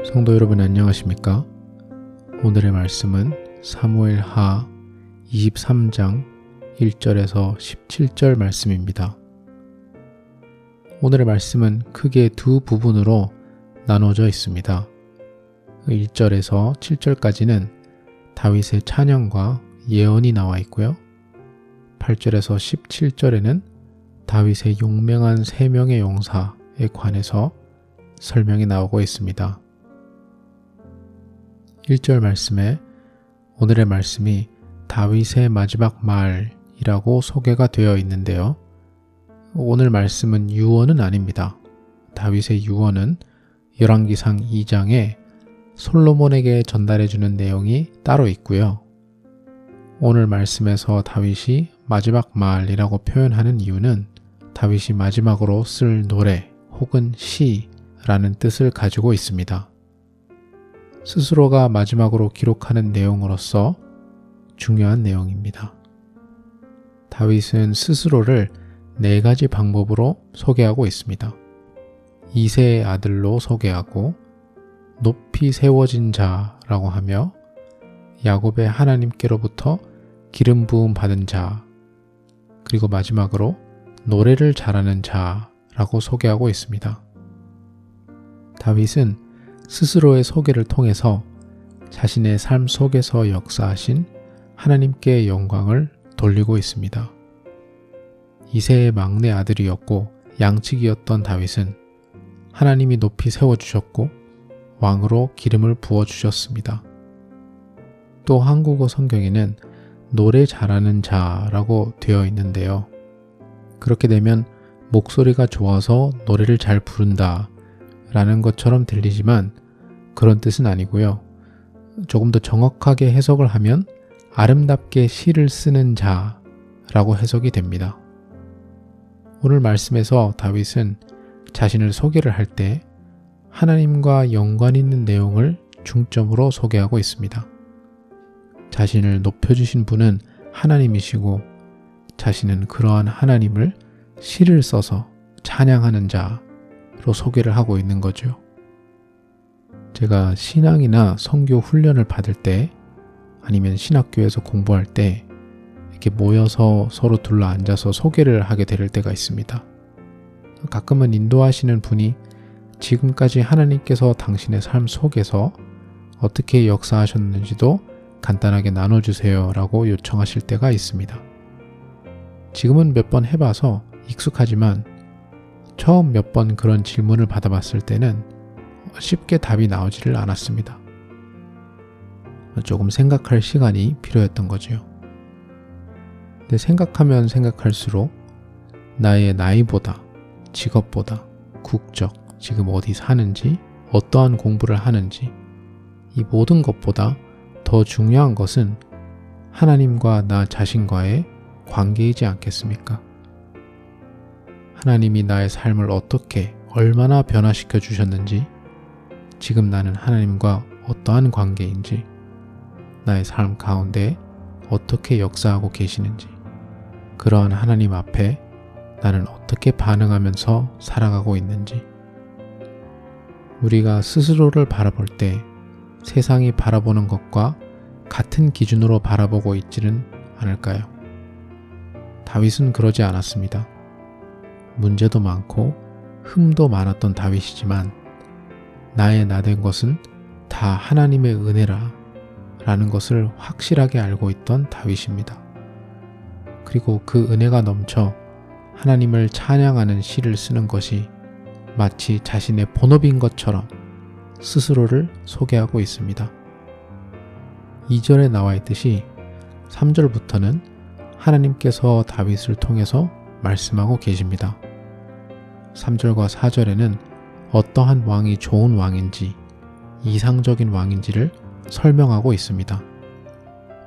성도 여러분 안녕하십니까? 오늘의 말씀은 사무엘하 23장 1절에서 17절 말씀입니다. 오늘의 말씀은 크게 두 부분으로 나눠져 있습니다. 1절에서 7절까지는 다윗의 찬양과 예언이 나와 있고요. 8절에서 17절에는 다윗의 용맹한 3명의 용사에 관해서 설명이 나오고 있습니다. 1절 말씀에 오늘의 말씀이 다윗의 마지막 말이라고 소개가 되어 있는데요. 오늘 말씀은 유언은 아닙니다. 다윗의 유언은 열왕기상 2장에 솔로몬에게 전달해주는 내용이 따로 있고요. 오늘 말씀에서 다윗이 마지막 말이라고 표현하는 이유는 다윗이 마지막으로 쓸 노래 혹은 시라는 뜻을 가지고 있습니다. 스스로가 마지막으로 기록하는 내용으로서 중요한 내용입니다. 다윗은 스스로를 4가지 방법으로 소개하고 있습니다. 이새의 아들로 소개하고 높이 세워진 자라고 하며 야곱의 하나님께로부터 기름 부음 받은 자, 그리고 마지막으로 노래를 잘하는 자라고 소개하고 있습니다. 다윗은 스스로의 소개를 통해서 자신의 삶 속에서 역사하신 하나님께 영광을 돌리고 있습니다. 이새의 막내 아들이었고 양측이었던 다윗은 하나님이 높이 세워주셨고 왕으로 기름을 부어주셨습니다. 또 한국어 성경에는 노래 잘하는 자라고 되어 있는데요. 그렇게 되면 목소리가 좋아서 노래를 잘 부른다 라는 것처럼 들리지만 그런 뜻은 아니고요. 조금 더 정확하게 해석을 하면 아름답게 시를 쓰는 자라고 해석이 됩니다. 오늘 말씀에서 다윗은 자신을 소개를 할 때 하나님과 연관 있는 내용을 중점으로 소개하고 있습니다. 자신을 높여주신 분은 하나님이시고 자신은 그러한 하나님을 시를 써서 찬양하는 자로 소개를 하고 있는 거죠. 제가 신앙이나 선교 훈련을 받을 때 아니면 신학교에서 공부할 때 이렇게 모여서 서로 둘러앉아서 소개를 하게 될 때가 있습니다. 가끔은 인도하시는 분이 지금까지 하나님께서 당신의 삶 속에서 어떻게 역사하셨는지도 간단하게 나눠주세요 라고 요청하실 때가 있습니다. 지금은 몇 번 해봐서 익숙하지만 처음 몇 번 그런 질문을 받아봤을 때는 쉽게 답이 나오지를 않았습니다. 조금 생각할 시간이 필요했던 거죠. 근데 생각하면 생각할수록 나의 나이보다, 직업보다, 국적, 지금 어디 사는지, 어떠한 공부를 하는지 이 모든 것보다 더 중요한 것은 하나님과 나 자신과의 관계이지 않겠습니까? 하나님이 나의 삶을 어떻게, 얼마나 변화시켜 주셨는지, 지금 나는 하나님과 어떠한 관계인지, 나의 삶 가운데 어떻게 역사하고 계시는지, 그러한 하나님 앞에 나는 어떻게 반응하면서 살아가고 있는지, 우리가 스스로를 바라볼 때 세상이 바라보는 것과 같은 기준으로 바라보고 있지는 않을까요? 다윗은 그러지 않았습니다. 문제도 많고 흠도 많았던 다윗이지만 나의 나된 것은 다 하나님의 은혜라 라는 것을 확실하게 알고 있던 다윗입니다. 그리고 그 은혜가 넘쳐 하나님을 찬양하는 시를 쓰는 것이 마치 자신의 본업인 것처럼 스스로를 소개하고 있습니다. 2절에 나와 있듯이 3절부터는 하나님께서 다윗을 통해서 말씀하고 계십니다. 3절과 4절에는 어떠한 왕이 좋은 왕인지, 이상적인 왕인지를 설명하고 있습니다.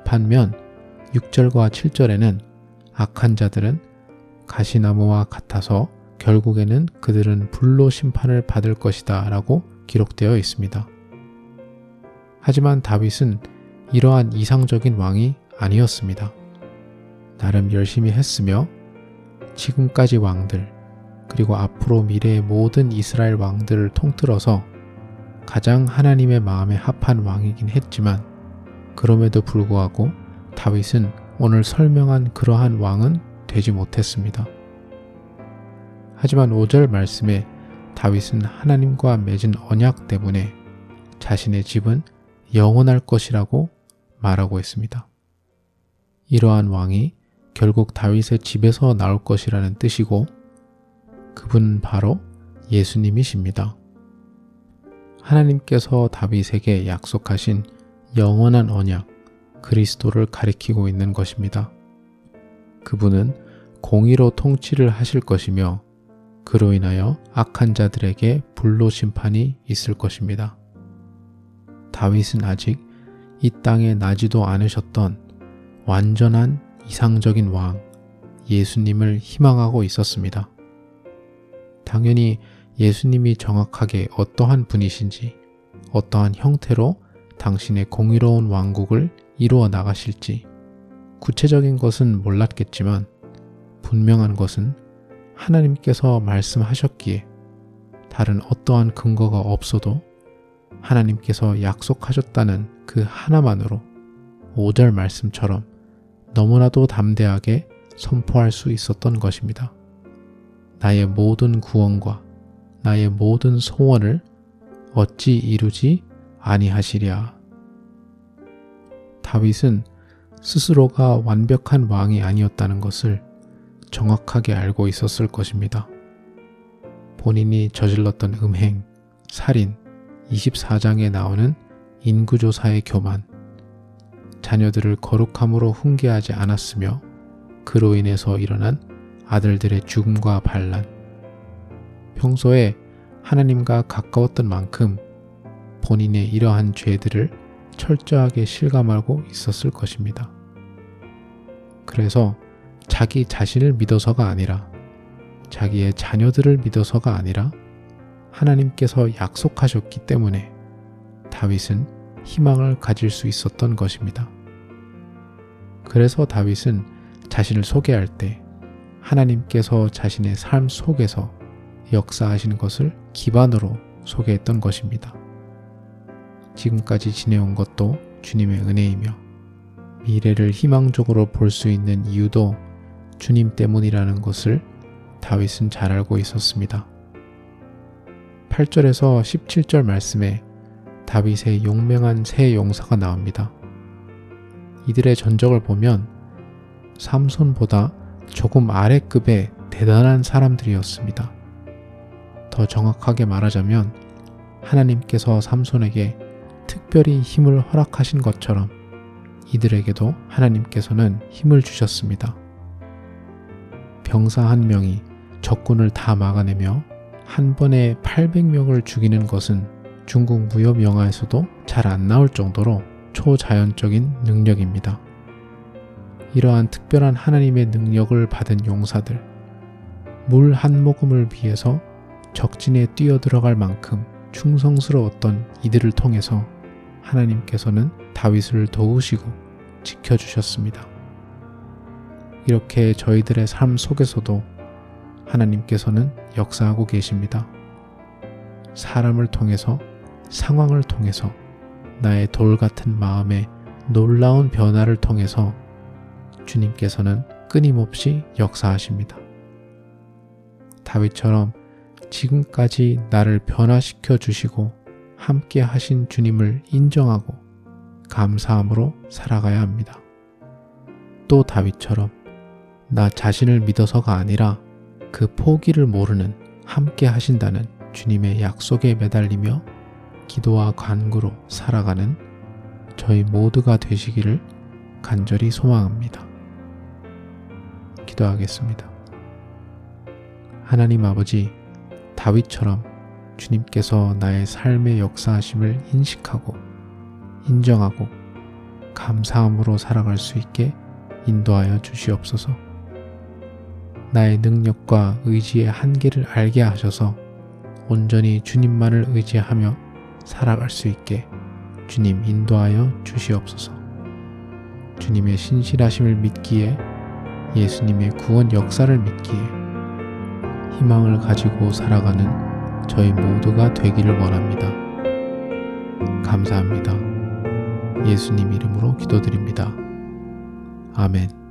반면 6절과 7절에는 악한 자들은 가시나무와 같아서 결국에는 그들은 불로 심판을 받을 것이다 라고 기록되어 있습니다. 하지만 다윗은 이러한 이상적인 왕이 아니었습니다. 나름 열심히 했으며 지금까지 왕들, 그리고 앞으로 미래의 모든 이스라엘 왕들을 통틀어서 가장 하나님의 마음에 합한 왕이긴 했지만 그럼에도 불구하고 다윗은 오늘 설명한 그러한 왕은 되지 못했습니다. 하지만 5절 말씀에 다윗은 하나님과 맺은 언약 때문에 자신의 집은 영원할 것이라고 말하고 있습니다. 이러한 왕이 결국 다윗의 집에서 나올 것이라는 뜻이고 그분은 바로 예수님이십니다. 하나님께서 다윗에게 약속하신 영원한 언약, 그리스도를 가리키고 있는 것입니다. 그분은 공의로 통치를 하실 것이며 그로 인하여 악한 자들에게 불로 심판이 있을 것입니다. 다윗은 아직 이 땅에 나지도 않으셨던 완전한 이상적인 왕, 예수님을 희망하고 있었습니다. 당연히 예수님이 정확하게 어떠한 분이신지, 어떠한 형태로 당신의 공의로운 왕국을 이루어 나가실지 구체적인 것은 몰랐겠지만 분명한 것은 하나님께서 말씀하셨기에 다른 어떠한 근거가 없어도 하나님께서 약속하셨다는 그 하나만으로 5절 말씀처럼 너무나도 담대하게 선포할 수 있었던 것입니다. 나의 모든 구원과 나의 모든 소원을 어찌 이루지 아니하시랴. 다윗은 스스로가 완벽한 왕이 아니었다는 것을 정확하게 알고 있었을 것입니다. 본인이 저질렀던 음행, 살인, 24장에 나오는 인구조사의 교만, 자녀들을 거룩함으로 훈계하지 않았으며 그로 인해서 일어난 아들들의 죽음과 반란, 평소에 하나님과 가까웠던 만큼 본인의 이러한 죄들을 철저하게 실감하고 있었을 것입니다. 그래서 자기 자신을 믿어서가 아니라 자기의 자녀들을 믿어서가 아니라 하나님께서 약속하셨기 때문에 다윗은 희망을 가질 수 있었던 것입니다. 그래서 다윗은 자신을 소개할 때 하나님께서 자신의 삶 속에서 역사하신 것을 기반으로 소개했던 것입니다. 지금까지 지내온 것도 주님의 은혜이며 미래를 희망적으로 볼 수 있는 이유도 주님 때문이라는 것을 다윗은 잘 알고 있었습니다. 8절에서 17절 말씀에 다윗의 용맹한 세 용사가 나옵니다. 이들의 전적을 보면 삼손보다 조금 아래급의 대단한 사람들이었습니다. 더 정확하게 말하자면 하나님께서 삼손에게 특별히 힘을 허락하신 것처럼 이들에게도 하나님께서는 힘을 주셨습니다. 병사 한 명이 적군을 다 막아내며 한 번에 800명을 죽이는 것은 중국 무협 영화에서도 잘 안 나올 정도로 초자연적인 능력입니다. 이러한 특별한 하나님의 능력을 받은 용사들, 물 한 모금을 위해서 적진에 뛰어들어갈 만큼 충성스러웠던 이들을 통해서 하나님께서는 다윗을 도우시고 지켜주셨습니다. 이렇게 저희들의 삶 속에서도 하나님께서는 역사하고 계십니다. 사람을 통해서, 상황을 통해서, 나의 돌 같은 마음의 놀라운 변화를 통해서 주님께서는 끊임없이 역사하십니다. 다윗처럼 지금까지 나를 변화시켜 주시고 함께 하신 주님을 인정하고 감사함으로 살아가야 합니다. 또 다윗처럼 나 자신을 믿어서가 아니라 그 포기를 모르는 함께 하신다는 주님의 약속에 매달리며 기도와 간구로 살아가는 저희 모두가 되시기를 간절히 소망합니다. 기도하겠습니다. 하나님 아버지, 다윗처럼 주님께서 나의 삶의 역사하심을 인식하고 인정하고 감사함으로 살아갈 수 있게 인도하여 주시옵소서. 나의 능력과 의지의 한계를 알게 하셔서 온전히 주님만을 의지하며 살아갈 수 있게 주님 인도하여 주시옵소서. 주님의 신실하심을 믿기에, 예수님의 구원 역사를 믿기에 희망을 가지고 살아가는 저희 모두가 되기를 원합니다. 감사합니다. 예수님 이름으로 기도드립니다. 아멘.